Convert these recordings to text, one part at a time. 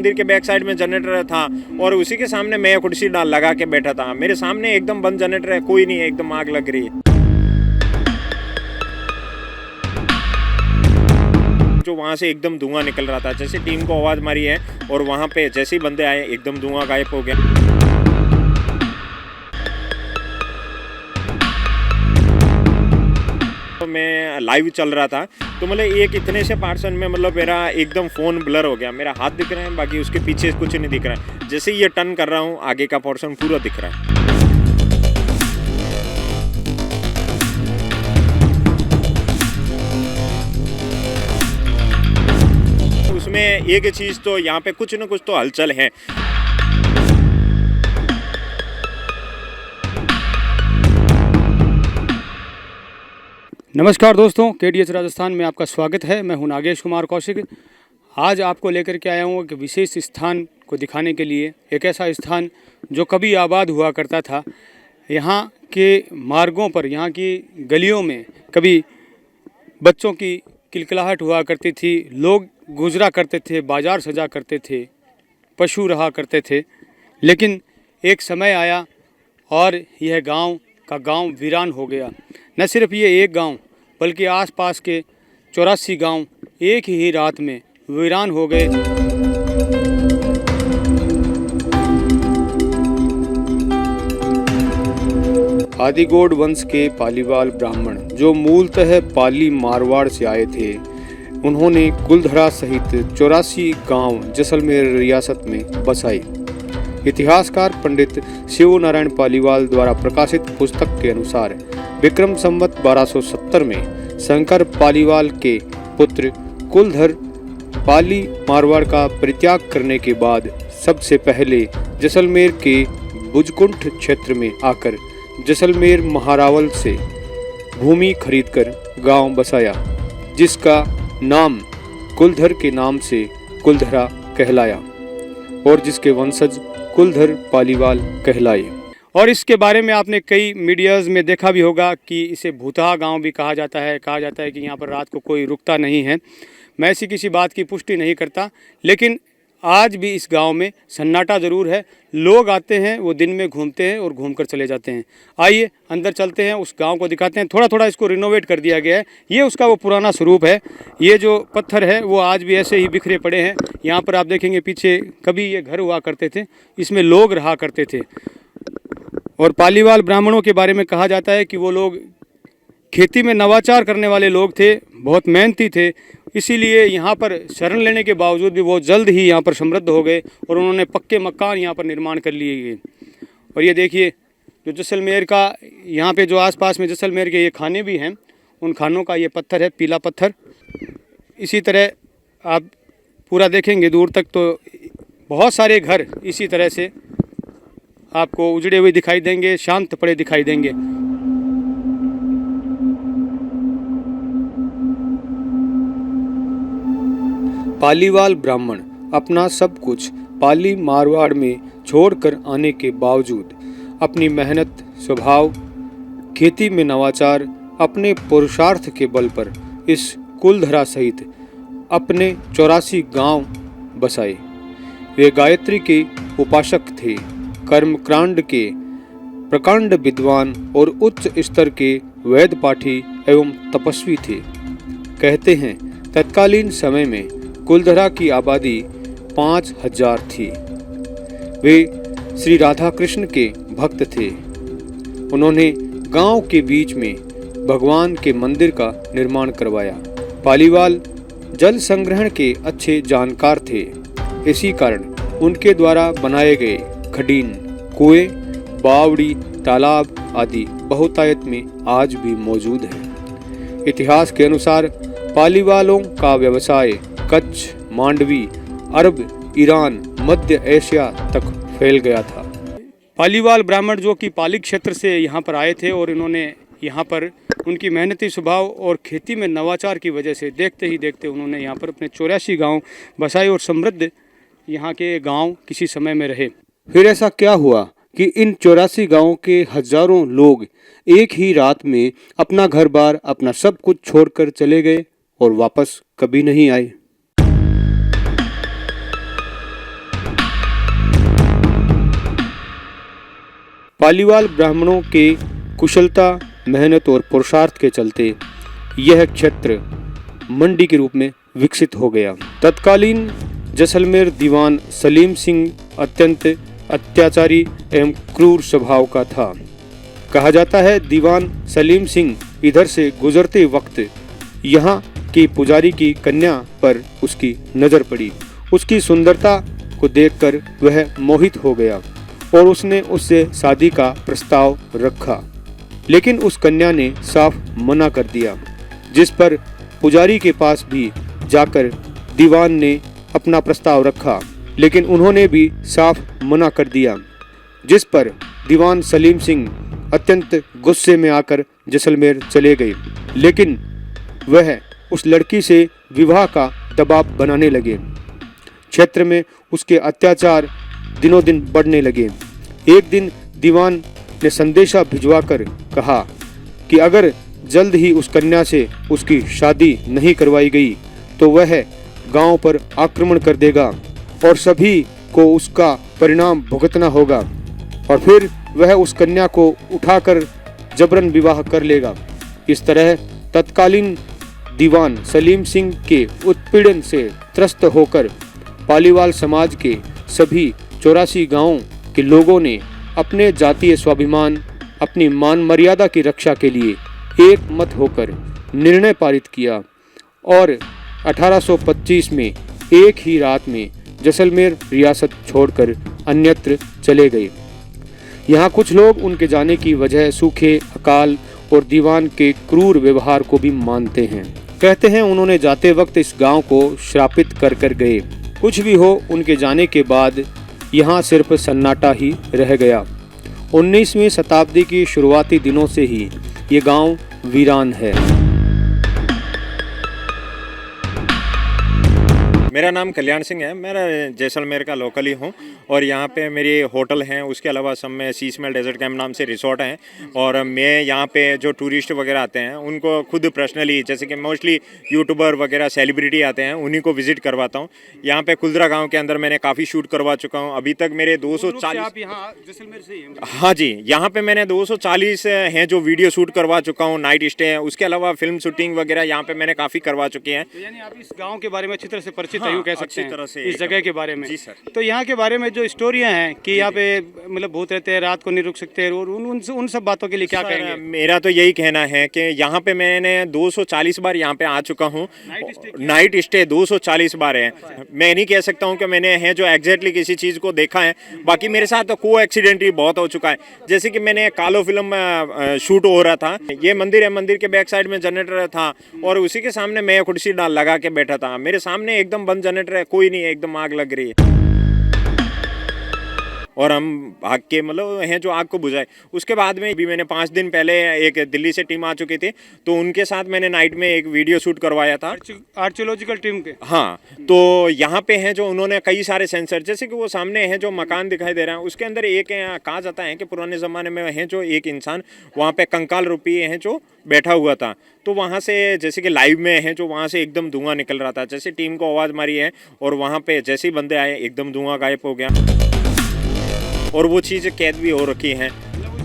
मंदिर के back side में जनरेटर था और उसी के सामने मैं कुर्सी डाल लगा के बैठा था। मेरे सामने एकदम बंद जनरेटर है, कोई नहीं है, एकदम आग लग रही है। जो वहाँ से एकदम धुआं निकल रहा था, जैसे टीम को आवाज़ मारी है और वहाँ पे जैसे ही बंदे आए एकदम धुआं गायब हो गया। तो मैं लाइव चल रहा था, तो मतलब एक इतने से पार्सन में मतलब मेरा एकदम फ़ोन ब्लर हो गया। मेरा हाथ दिख रहा है, बाकी उसके पीछे कुछ नहीं दिख रहा है। जैसे ही ये टर्न कर रहा हूँ आगे का पोर्शन पूरा दिख रहा है। उसमें एक चीज़ तो यहाँ पे कुछ न कुछ तो हलचल है। नमस्कार दोस्तों, KDH राजस्थान में आपका स्वागत है। मैं हूं नागेश कुमार कौशिक। आज आपको लेकर के आया हूं एक विशेष स्थान को दिखाने के लिए। एक ऐसा स्थान जो कभी आबाद हुआ करता था। यहाँ के मार्गों पर, यहाँ की गलियों में कभी बच्चों की किलकिलाहट हुआ करती थी, लोग गुजरा करते थे, बाज़ार सजा करते थे, पशु रहा करते थे। लेकिन एक समय आया और यह गांव का गांव वीरान हो गया। न सिर्फ ये एक गांव बल्कि आसपास के 84 गांव एक ही रात में वीरान हो गए। आदिगौड़ वंश के पालीवाल ब्राह्मण जो मूलतः पाली मारवाड़ से आए थे, उन्होंने कुलधरा सहित 84 गांव जैसलमेर रियासत में बसाए। इतिहासकार पंडित शिव नारायण पालीवाल द्वारा प्रकाशित पुस्तक के अनुसार विक्रम संवत 1270 में शंकर पालीवाल के पुत्र कुलधर पाली मारवाड़ का परित्याग करने के बाद सबसे पहले जैसलमेर के बुजकुंठ क्षेत्र में आकर जैसलमेर महारावल से भूमि खरीदकर गांव बसाया, जिसका नाम कुलधर के नाम से कुलधरा कहलाया और जिसके वंशज कुलधर पालीवाल कहलाए। और इसके बारे में आपने कई मीडियाज़ में देखा भी होगा कि इसे भूतहा गांव भी कहा जाता है कि यहाँ पर रात को कोई रुकता नहीं है। मैं ऐसी किसी बात की पुष्टि नहीं करता, लेकिन आज भी इस गांव में सन्नाटा ज़रूर है। लोग आते हैं, वो दिन में घूमते हैं और घूमकर चले जाते हैं। आइए अंदर चलते हैं, उस गांव को दिखाते हैं। थोड़ा थोड़ा इसको रिनोवेट कर दिया गया है। ये उसका वो पुराना स्वरूप है। ये जो पत्थर है वो आज भी ऐसे ही बिखरे पड़े हैं। यहाँ पर आप देखेंगे पीछे कभी ये घर हुआ करते थे, इसमें लोग रहा करते थे। और पालीवाल ब्राह्मणों के बारे में कहा जाता है कि वो लोग खेती में नवाचार करने वाले लोग थे, बहुत मेहनती थे। इसीलिए यहाँ पर शरण लेने के बावजूद भी वो जल्द ही यहाँ पर समृद्ध हो गए और उन्होंने पक्के मकान यहाँ पर निर्माण कर लिए गए। और ये देखिए जो जैसलमेर का, यहाँ पे जो आसपास में जैसलमेर के ये खाने भी हैं, उन खानों का ये पत्थर है, पीला पत्थर। इसी तरह आप पूरा देखेंगे दूर तक तो बहुत सारे घर इसी तरह से आपको उजड़े हुए दिखाई देंगे, शांत पड़े दिखाई देंगे। पालीवाल ब्राह्मण अपना सब कुछ पाली मारवाड़ में छोड़कर आने के बावजूद अपनी मेहनत, स्वभाव, खेती में नवाचार, अपने पुरुषार्थ के बल पर इस कुलधरा सहित अपने 84 गांव बसाए। वे गायत्री के उपासक थे, कर्मकांड के प्रकांड विद्वान और उच्च स्तर के वेद पाठी एवं तपस्वी थे। कहते हैं तत्कालीन समय में कुलधरा की आबादी 5000 थी। वे श्री राधा कृष्ण के भक्त थे। उन्होंने गांव के बीच में भगवान के मंदिर का निर्माण करवाया। पालीवाल जल संग्रहण के अच्छे जानकार थे। इसी कारण उनके द्वारा बनाए गए खडीन, कुएं, बावड़ी, तालाब आदि बहुतायत में आज भी मौजूद है। इतिहास के अनुसार पालीवालों का व्यवसाय कच्छ, मांडवी, अरब, ईरान, मध्य एशिया तक फैल गया था। पालीवाल ब्राह्मण जो कि पाली क्षेत्र से यहाँ पर आए थे और इन्होंने यहाँ पर उनकी मेहनती स्वभाव और खेती में नवाचार की वजह से देखते ही देखते उन्होंने यहाँ पर अपने 84 गांव बसाए और समृद्ध यहाँ के गांव किसी समय में रहे। फिर ऐसा क्या हुआ कि इन 84 गांवों के हजारों लोग एक ही रात में अपना घर बार, अपना सब कुछ छोड़कर चले गए और वापस कभी नहीं आए। पालीवाल ब्राह्मणों के कुशलता, मेहनत और पुरुषार्थ के चलते यह क्षेत्र मंडी के रूप में विकसित हो गया। तत्कालीन जैसलमेर दीवान सलीम सिंह अत्यंत अत्याचारी एवं क्रूर स्वभाव का था। कहा जाता है दीवान सलीम सिंह इधर से गुजरते वक्त यहाँ के पुजारी की कन्या पर उसकी नज़र पड़ी। उसकी सुंदरता को देखकर वह मोहित हो गया और उसने उससे शादी का प्रस्ताव रखा, लेकिन उस कन्या ने साफ मना कर दिया, जिस पर पुजारी के पास भी जाकर दीवान ने अपना प्रस्ताव रखा, लेकिन उन्होंने भी साफ मना कर दिया, जिस पर दीवान सलीम सिंह अत्यंत गुस्से में आकर जैसलमेर चले गए। लेकिन वह उस लड़की से विवाह का दबाव बनाने लगे। क्षेत्र में उसके अत्याचार दिनों दिन बढ़ने लगे। एक दिन दीवान ने संदेशा भिजवाकर कहा कि अगर जल्द ही उस कन्या से उसकी शादी नहीं करवाई गई तो वह गांव पर आक्रमण कर देगा और सभी को उसका परिणाम भुगतना होगा और फिर वह उस कन्या को उठाकर जबरन विवाह कर लेगा। इस तरह तत्कालीन दीवान सलीम सिंह के उत्पीड़न से त्रस्त होकर पालीवाल समाज के सभी 84 गांवों के लोगों ने अपने जातीय स्वाभिमान, अपनी मान मर्यादा की रक्षा के लिए एक मत होकर निर्णय पारित किया और 1825 में एक ही रात में जैसलमेर रियासत छोड़कर अन्यत्र चले गए। यहाँ कुछ लोग उनके जाने की वजह सूखे, अकाल और दीवान के क्रूर व्यवहार को भी मानते हैं। कहते हैं उन्होंने जाते वक्त इस गांव को श्रापित कर कर गए। कुछ भी हो, उनके जाने के बाद यहाँ सिर्फ सन्नाटा ही रह गया। 19वीं शताब्दी की शुरुआती दिनों से ही ये गांव वीरान है। मेरा नाम कल्याण सिंह है। मैं जैसलमेर का लोकल ही हूँ और यहाँ पे मेरे होटल हैं, उसके अलावा सब में सीसमेल डेजर्ट कैंप नाम से रिसोर्ट हैं और मैं यहाँ पे जो टूरिस्ट वगैरह आते हैं उनको खुद पर्सनली, जैसे कि मोस्टली यूट्यूबर वगैरह सेलिब्रिटी आते हैं, उन्हीं को विजिट करवाता हूँ। यहाँ पे कुलधरा गाँव के अंदर मैंने काफ़ी शूट करवा चुका हूँ। अभी तक मेरे 240। आप यहाँ जैसलमेर से ही हैं? हाँ जी, यहाँ पे मैंने 240 हैं जो वीडियो शूट करवा चुका हूँ, नाइट स्टे है, उसके अलावा फिल्म शूटिंग वगैरह यहाँ पे मैंने काफ़ी करवा चुके हैं। तो यानी आप इस गांव के बारे में अच्छी तरह से परिचित हाँ, यूँ कह सकते अच्छी तरह हैं से इस जगह के बारे में। जी सर। तो यहाँ के बारे में जो स्टोरियाँ हैं कि यहाँ पे मतलब भूत रहते हैं, रात को नहीं रुक सकते, और उन सब बातों के लिए क्या सर, कहेंगे? मेरा तो यही कहना है कि यहाँ पे मैंने 240 बार यहाँ पे आ चुका हूँ। नाइट स्टे 240 बार है। मैं नहीं कह सकता हूँ कि मैंने है जो एग्जैक्टली किसी चीज़ को देखा है, बाकी मेरे साथ तो को एक्सीडेंट ही बहुत हो चुका है। जैसे कि मैंने कालो फिल्म शूट हो रहा था, ये मंदिर है, मंदिर के बैक साइड में जनरेटर था और उसी के सामने मैं कुर्सी डाल लगा के बैठा था। मेरे सामने एकदम बंद जनरेटर है, कोई नहीं है, एकदम आग लग रही है और हम भाग के मतलब हैं जो आग को बुझाए। उसके बाद में भी मैंने 5 दिन पहले एक दिल्ली से टीम आ चुकी थी, तो उनके साथ मैंने नाइट में एक वीडियो शूट करवाया था आर्कियोलॉजिकल टीम के। हाँ, तो यहाँ पे हैं जो उन्होंने कई सारे सेंसर, जैसे कि वो सामने है जो मकान दिखाई दे रहा है, उसके अंदर एक कहा जाता है कि पुराने ज़माने में है जो एक इंसान वहाँ पे कंकाल रूपी है जो बैठा हुआ था, तो वहाँ से जैसे कि लाइव में है जो वहाँ से एकदम धुआं निकल रहा था। जैसे टीम को आवाज़ मारी है और वहाँ पे जैसे ही बंदे आए एकदम धुआं गायब हो गया और वो चीज़ कैद भी हो रखी हैं।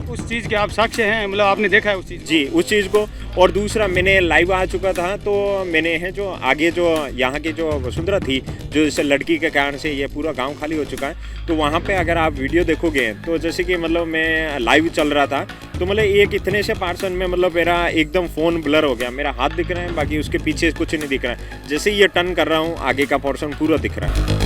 उस चीज़ के आप साक्ष्य हैं, मतलब आपने देखा है उस चीज़? जी, उस चीज़ को। और दूसरा मैंने लाइव आ चुका था, तो मैंने है जो आगे जो यहाँ की जो वसुंधरा थी, जो इस लड़की के कारण से ये पूरा गांव खाली हो चुका है, तो वहाँ पे अगर आप वीडियो देखोगे तो जैसे कि मतलब मैं लाइव चल रहा था, तो मतलब एक इतने से पार्सन में मतलब मेरा एकदम फ़ोन ब्लर हो गया। मेरा हाथ दिख रहा है, बाकी उसके पीछे कुछ नहीं दिख रहा है। जैसे ये टर्न कर रहा हूँ, आगे का पोर्शन पूरा दिख रहा है।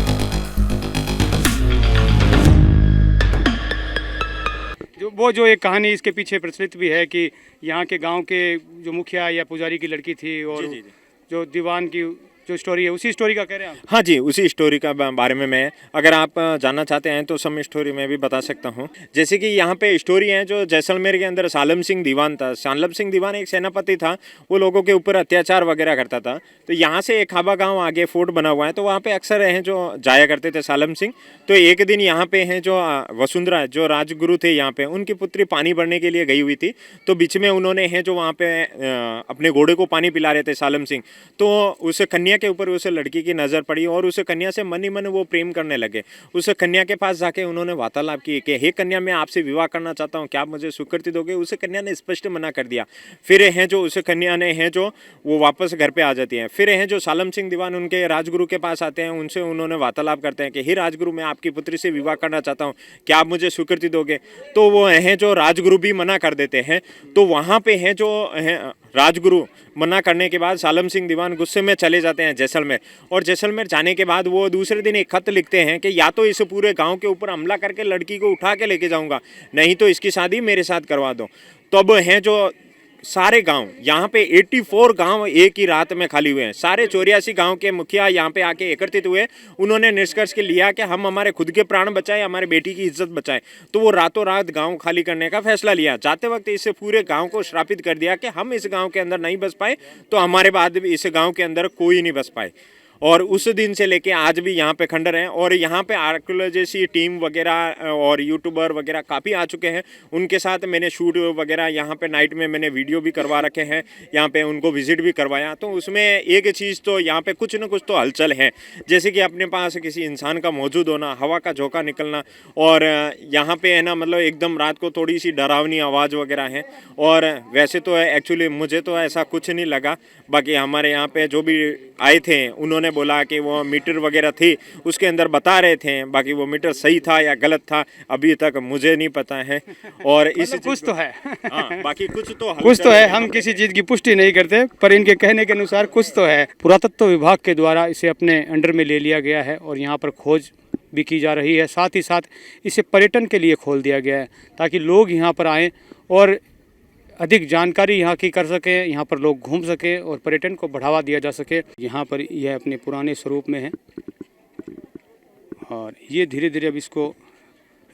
जो एक कहानी इसके पीछे प्रचलित भी है कि यहाँ के गांव के जो मुखिया या पुजारी की लड़की थी और जी। जो दीवान की जो स्टोरी है, उसी स्टोरी का कह रहे हैं आप? हाँ जी, उसी स्टोरी का बारे में मैं, अगर आप जानना चाहते हैं तो सम स्टोरी मैं भी बता सकता हूँ। जैसे कि यहाँ पे स्टोरी है जो जैसलमेर के अंदर सालम सिंह दीवान था। सालम सिंह दीवान एक सेनापति था, वो लोगों के ऊपर अत्याचार वगैरह करता था। तो यहाँ से एक खाबा गाँव आगे फोर्ट बना हुआ है, तो वहाँ पे अक्सर हैं जो जाया करते थे सालम सिंह। तो एक दिन यहाँ पे हैं जो वसुंधरा जो राजगुरु थे यहाँ पे, उनकी पुत्री पानी भरने के लिए गई हुई थी, तो बीच में उन्होंने हैं जो वहाँ पे अपने घोड़े को पानी पिला रहे थे सालम सिंह, तो उस कन्या कन्या के ऊपर उस लड़की की नज़र पड़ी और उस कन्या से मन ही मन वो प्रेम करने लगे। उस कन्या के पास जाके उन्होंने वार्तालाप की कि हे कन्या, मैं आपसे विवाह करना चाहता हूँ, क्या आप मुझे स्वीकृति दोगे? उस कन्या ने स्पष्ट मना कर दिया। फिर हैं जो उस कन्या ने हैं जो वो वापस घर पे आ जाती हैं। फिर हैं जो सालम सिंह दीवान उनके राजगुरु के पास आते हैं, उनसे उन्होंने वार्तालाप करते हैं कि हे राजगुरु, मैं आपकी पुत्री से विवाह करना चाहता हूँ, क्या आप मुझे स्वीकृति दोगे? तो वो हैं जो राजगुरु भी मना कर देते हैं। तो वहाँ पे हैं जो राजगुरु मना करने के बाद सालम सिंह दीवान गुस्से में चले जाते हैं जैसलमेर, और जैसलमेर जाने के बाद वो दूसरे दिन एक खत लिखते हैं कि या तो इस पूरे गांव के ऊपर हमला करके लड़की को उठा के लेके जाऊंगा, नहीं तो इसकी शादी मेरे साथ करवा दो। तो अब हैं जो सारे गांव यहाँ पे 84 गांव एक ही रात में खाली हुए हैं। सारे 84 गांव के मुखिया यहाँ पे आके एकत्रित हुए। उन्होंने निष्कर्ष के लिया कि हम हमारे खुद के प्राण बचाएं, हमारे बेटी की इज्जत बचाएं। तो वो रातों रात गांव खाली करने का फैसला लिया। जाते वक्त इस पूरे गांव को श्रापित कर दिया कि हम इस गांव के अंदर नहीं बस पाए तो हमारे बाद भी इस गाँव के अंदर कोई नहीं बस पाए। और उस दिन से लेके आज भी यहाँ पे खंडर हैं और यहाँ पे आर्कियोलॉजी टीम वगैरह और यूट्यूबर वगैरह काफ़ी आ चुके हैं। उनके साथ मैंने शूट वगैरह यहाँ पे नाइट में मैंने वीडियो भी करवा रखे हैं, यहाँ पे उनको विजिट भी करवाया। तो उसमें एक चीज़ तो यहाँ पे कुछ न कुछ तो हलचल है, जैसे कि अपने पास किसी इंसान का मौजूद होना, हवा का झोंका निकलना, और यहाँ पे है ना मतलब एकदम रात को थोड़ी सी डरावनी आवाज़ वगैरह है। और वैसे तो एक्चुअली मुझे तो ऐसा कुछ नहीं लगा। बाकी हमारे यहाँ पे जो भी आए थे उन्होंने बोला कि वो मीटर वगैरह थी उसके अंदर बता रहे थे, बाकी वो मीटर सही था या गलत था अभी तक मुझे नहीं पता है। और इस कुछ तो है। हाँ, बाकी कुछ तो है। हम किसी चीज़ की पुष्टि नहीं करते, पर इनके कहने के अनुसार कुछ तो है। पुरातत्व विभाग के द्वारा इसे अपने अंडर में ले लिया गया है और यहाँ पर खोज भी की जा रही है। साथ ही साथ इसे पर्यटन के लिए खोल दिया गया है ताकि लोग यहाँ पर आएँ और अधिक जानकारी यहाँ की कर सके, यहाँ पर लोग घूम सके और पर्यटन को बढ़ावा दिया जा सके। यहाँ पर यह अपने पुराने स्वरूप में है और ये धीरे धीरे अब इसको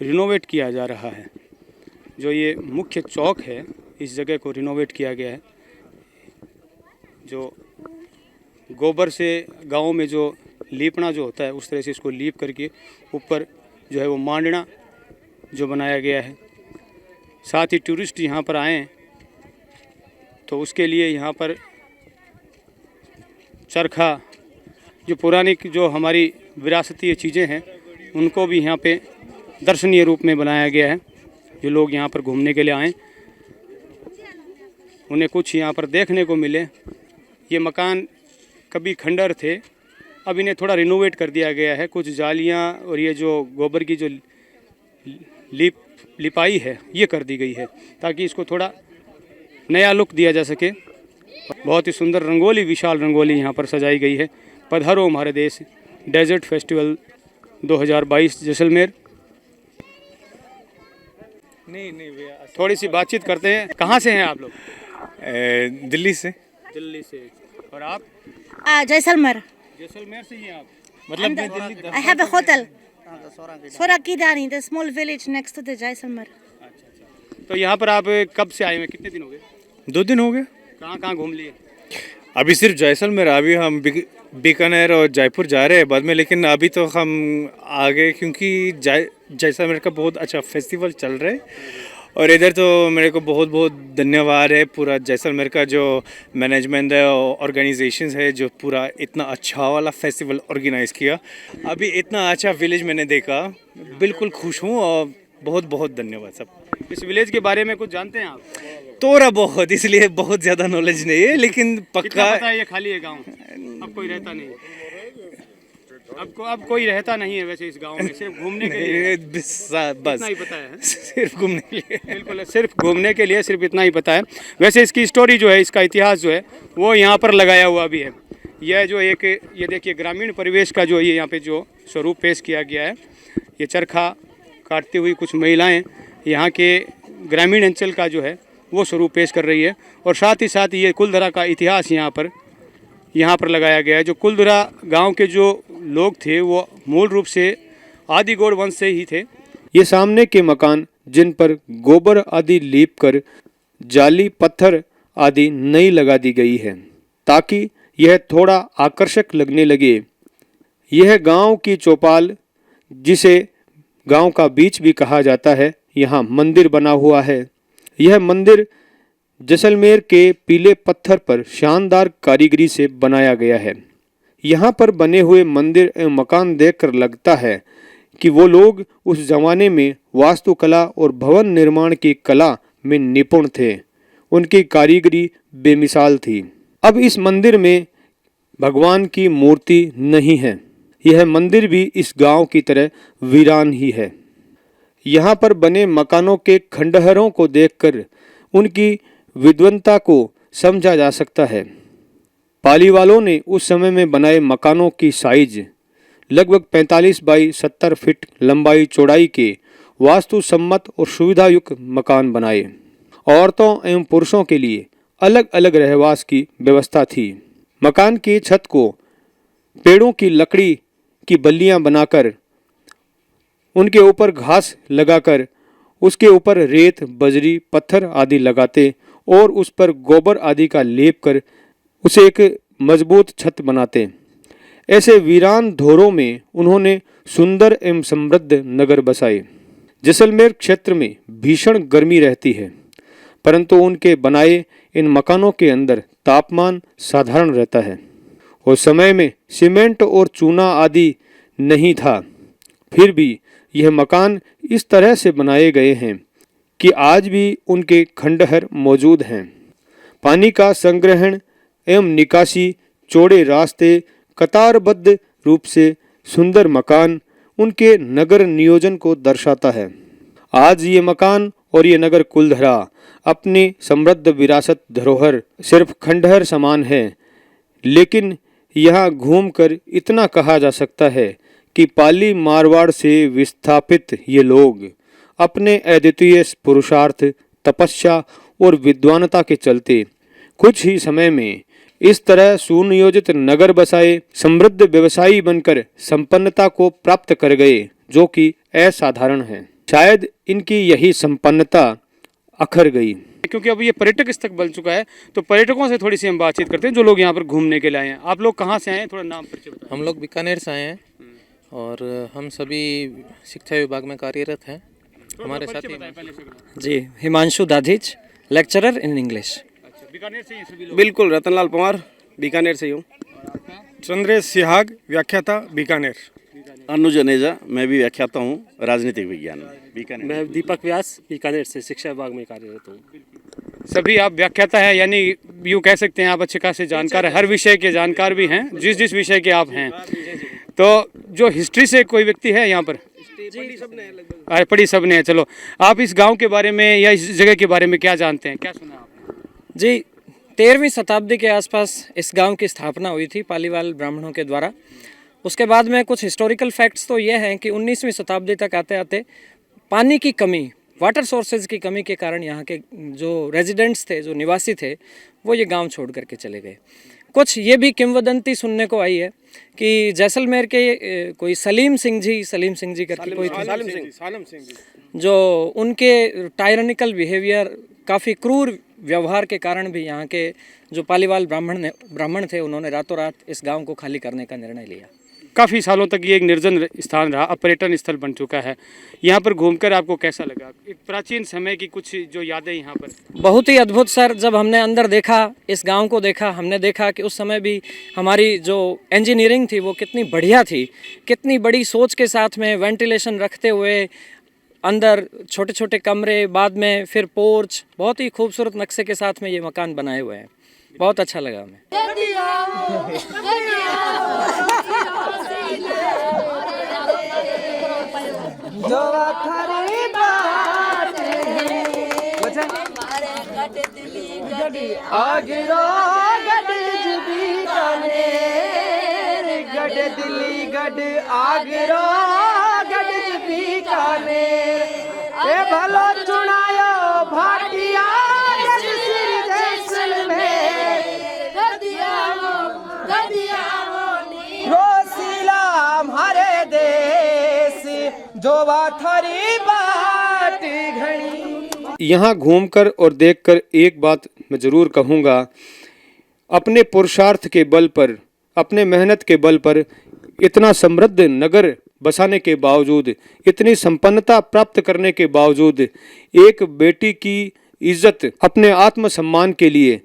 रिनोवेट किया जा रहा है। जो ये मुख्य चौक है इस जगह को रिनोवेट किया गया है। जो गोबर से गाँव में जो लीपना जो होता है उस तरह से इसको लीप करके ऊपर जो है वो मांडना जो बनाया गया है। साथ ही टूरिस्ट यहाँ पर आएँ तो उसके लिए यहाँ पर चरखा जो पुरानी जो हमारी विरासतीय चीज़ें हैं उनको भी यहाँ पे दर्शनीय रूप में बनाया गया है। जो लोग यहाँ पर घूमने के लिए आएँ उन्हें कुछ यहाँ पर देखने को मिले। ये मकान कभी खंडर थे, अब इन्हें थोड़ा रिनोवेट कर दिया गया है। कुछ जालियाँ और ये जो गोबर की जो लिपाई है ये कर दी गई है ताकि इसको थोड़ा नया लुक दिया जा सके। बहुत ही सुंदर रंगोली, विशाल रंगोली यहाँ पर सजाई गई है। पधारो हमारे देश डेजर्ट फेस्टिवल 2022 जैसलमेर। नहीं भैया, थोड़ी सी बातचीत करते हैं। कहाँ से हैं आप लोग? दिल्ली से। दिल्ली से। और आप? जैसलमेर। जैसलमेर से ही हैं आप? मतलब मैं Delhi. I have a hotel. Sorakidani, the small village next to the Jaisalmer. तो यहाँ पर आप कब से आए हैं? कितने दिन हो गए? 2 दिन हो गए। कहाँ घूम लिए? अभी सिर्फ जैसलमेर, अभी हम बीकानेर और जयपुर जा रहे हैं बाद में, लेकिन अभी तो हम आ गए क्योंकि जैसलमेर का बहुत अच्छा फेस्टिवल चल रहा है। और इधर तो मेरे को बहुत बहुत धन्यवाद है पूरा जैसलमेर का जो मैनेजमेंट है और ऑर्गेनाइजेशंस है जो पूरा इतना अच्छा वाला फेस्टिवल ऑर्गेनाइज़ किया। अभी इतना अच्छा विलेज मैंने देखा, बिल्कुल खुश हूँ और बहुत बहुत धन्यवाद सब। इस विलेज के बारे में कुछ जानते हैं आप? थोड़ा बहुत, इसलिए बहुत ज़्यादा नॉलेज नहीं है, लेकिन पक्का पता है ये खाली है गांव, अब कोई रहता नहीं। अब कोई रहता नहीं है वैसे इस गांव में, सिर्फ घूमने के लिए बस इतना ही पता है। सिर्फ घूमने के लिए, बिल्कुल सिर्फ घूमने के लिए, सिर्फ इतना ही पता है। वैसे इसकी स्टोरी जो है, इसका इतिहास जो है वो यहाँ पर लगाया हुआ भी है। यह जो एक ये देखिए ग्रामीण परिवेश का जो ये यहाँ पे जो स्वरूप पेश किया गया है, ये चरखा काटती हुई कुछ महिलाएं यहाँ के ग्रामीण अंचल का जो है वो स्वरूप पेश कर रही है। और साथ ही साथ ये कुलधरा का इतिहास यहाँ पर लगाया गया है। जो कुलधरा गांव के जो लोग थे वो मूल रूप से आदिगौड़ वंश से ही थे। ये सामने के मकान जिन पर गोबर आदि लीप कर जाली पत्थर आदि नई लगा दी गई है ताकि यह थोड़ा आकर्षक लगने लगे। यह गांव की चौपाल, जिसे गांव का बीच भी कहा जाता है, यहाँ मंदिर बना हुआ है। यह मंदिर जैसलमेर के पीले पत्थर पर शानदार कारीगरी से बनाया गया है। यहाँ पर बने हुए मंदिर एवं मकान देखकर लगता है कि वो लोग उस जमाने में वास्तुकला और भवन निर्माण की कला में निपुण थे। उनकी कारीगरी बेमिसाल थी। अब इस मंदिर में भगवान की मूर्ति नहीं है। यह मंदिर भी इस गांव की तरह वीरान ही है। यहाँ पर बने मकानों के खंडहरों को देखकर उनकी विद्वत्ता को समझा जा सकता है। पाली वालों ने उस समय में बनाए मकानों की साइज लगभग 45 बाई 70 फीट लंबाई चौड़ाई के वास्तु सम्मत और सुविधायुक्त मकान बनाए। औरतों एवं पुरुषों के लिए अलग अलग रहवास की व्यवस्था थी। मकान की छत को पेड़ों की लकड़ी की बल्लियां बनाकर उनके ऊपर घास लगाकर उसके ऊपर रेत, बजरी, पत्थर आदि लगाते और उस पर गोबर आदि का लेप कर उसे एक मजबूत छत बनाते। ऐसे वीरान धोरों में उन्होंने सुंदर एवं समृद्ध नगर बसाए। जैसलमेर क्षेत्र में भीषण गर्मी रहती है, परंतु उनके बनाए इन मकानों के अंदर तापमान साधारण रहता है। उस समय में सीमेंट और चूना आदि नहीं था, फिर भी यह मकान इस तरह से बनाए गए हैं कि आज भी उनके खंडहर मौजूद हैं। पानी का संग्रहण एवं निकासी, चौड़े रास्ते, कतारबद्ध रूप से सुंदर मकान उनके नगर नियोजन को दर्शाता है। आज ये मकान और ये नगर कुलधरा अपनी समृद्ध विरासत धरोहर सिर्फ खंडहर समान है, लेकिन यहाँ घूमकर इतना कहा जा सकता है कि पाली मारवाड़ से विस्थापित ये लोग अपने अद्वितीय पुरुषार्थ, तपस्या और विद्वानता के चलते कुछ ही समय में इस तरह सुनियोजित नगर बसाए, समृद्ध व्यवसायी बनकर संपन्नता को प्राप्त कर गए, जो कि असाधारण है। शायद इनकी यही संपन्नता अखर गई। क्योंकि अब ये पर्यटक स्थल बन चुका है, तो पर्यटकों से थोड़ी सी हम बातचीत करते हैं जो लोग यहाँ पर घूमने के लिए आए हैं। आप लोग कहाँ से आए हैं, थोड़ा नाम परिचय बताएं। हम लोग बीकानेर से आए हैं और हम सभी शिक्षा विभाग में कार्यरत हैं। हमारे साथ जी Himanshu Dadhich, lecturer in English. Bikaner से ही सभी लोग। बिल्कुल, रतनलाल पवार बीकानेर से हूँ। चंद्रेश सिहाग, व्याख्याता, बीकानेर। अनुज अनेजा, मैं भी व्याख्याता हूँ राजनीतिक विज्ञान में, बीकानेर। मैं दीपक व्यास, बीकानेर से शिक्षा विभाग में कार्यरत हूँ। सभी आप व्याख्याता हैं, यानी यूँ कह सकते हैं आप अच्छे खासे जानकार हैं, हर विषय के जानकार भी हैं, जिस विषय के आप हैं। तो जो हिस्ट्री से कोई व्यक्ति है यहाँ पर? पढ़ी सबने है। चलो, आप इस गांव के बारे में या इस जगह के बारे में क्या जानते हैं, क्या सुना आपने? जी 13वीं शताब्दी के आसपास इस गांव की स्थापना हुई थी पालीवाल ब्राह्मणों के द्वारा। उसके बाद में कुछ हिस्टोरिकल फैक्ट्स तो ये हैं कि 19वीं शताब्दी तक आते आते पानी की कमी, वाटर सोर्सेज की कमी के कारण यहाँ के जो रेजिडेंट्स थे, जो निवासी थे, वो ये गांव छोड़ करके चले गए। कुछ ये भी किंवदंती सुनने को आई है कि जैसलमेर के कोई सलीम सिंह जी करके कोई थे, जो उनके टायरनिकल बिहेवियर, काफ़ी क्रूर व्यवहार के कारण भी यहाँ के जो पालीवाल ब्राह्मण थे, उन्होंने रातों रात इस गांव को खाली करने का निर्णय लिया। काफ़ी सालों तक ये एक निर्जन स्थान रहा, अब पर्यटन स्थल बन चुका है। यहाँ पर घूमकर आपको कैसा लगा? एक प्राचीन समय की कुछ जो यादें यहाँ पर? बहुत ही अद्भुत सर। जब हमने अंदर देखा, इस गांव को देखा, हमने देखा कि उस समय भी हमारी जो इंजीनियरिंग थी वो कितनी बढ़िया थी, कितनी बड़ी सोच के साथ में वेंटिलेशन रखते हुए अंदर छोटे छोटे कमरे, बाद में फिर पोर्च, बहुत ही खूबसूरत नक्शे के साथ में ये मकान बनाए हुए हैं। बहुत अच्छा लगा हमें। यहाँ घूमकर और देखकर एक बात मैं ज़रूर कहूँगा, अपने पुरुषार्थ के बल पर, अपने मेहनत के बल पर इतना समृद्ध नगर बसाने के बावजूद, इतनी संपन्नता प्राप्त करने के बावजूद, एक बेटी की इज्जत, अपने आत्मसम्मान के लिए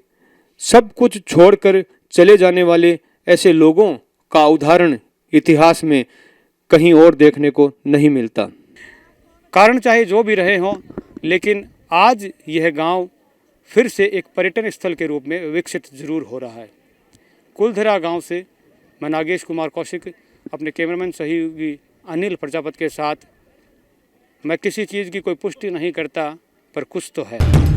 सब कुछ छोड़कर चले जाने वाले ऐसे लोगों का उदाहरण इतिहास में कहीं और देखने को नहीं मिलता। कारण चाहे जो भी रहे हों, लेकिन आज यह गांव फिर से एक पर्यटन स्थल के रूप में विकसित जरूर हो रहा है। कुलधरा गांव से मैं नागेश कुमार कौशिक अपने कैमरामैन सहयोगी अनिल प्रजापति के साथ। मैं किसी चीज़ की कोई पुष्टि नहीं करता, पर कुछ तो है।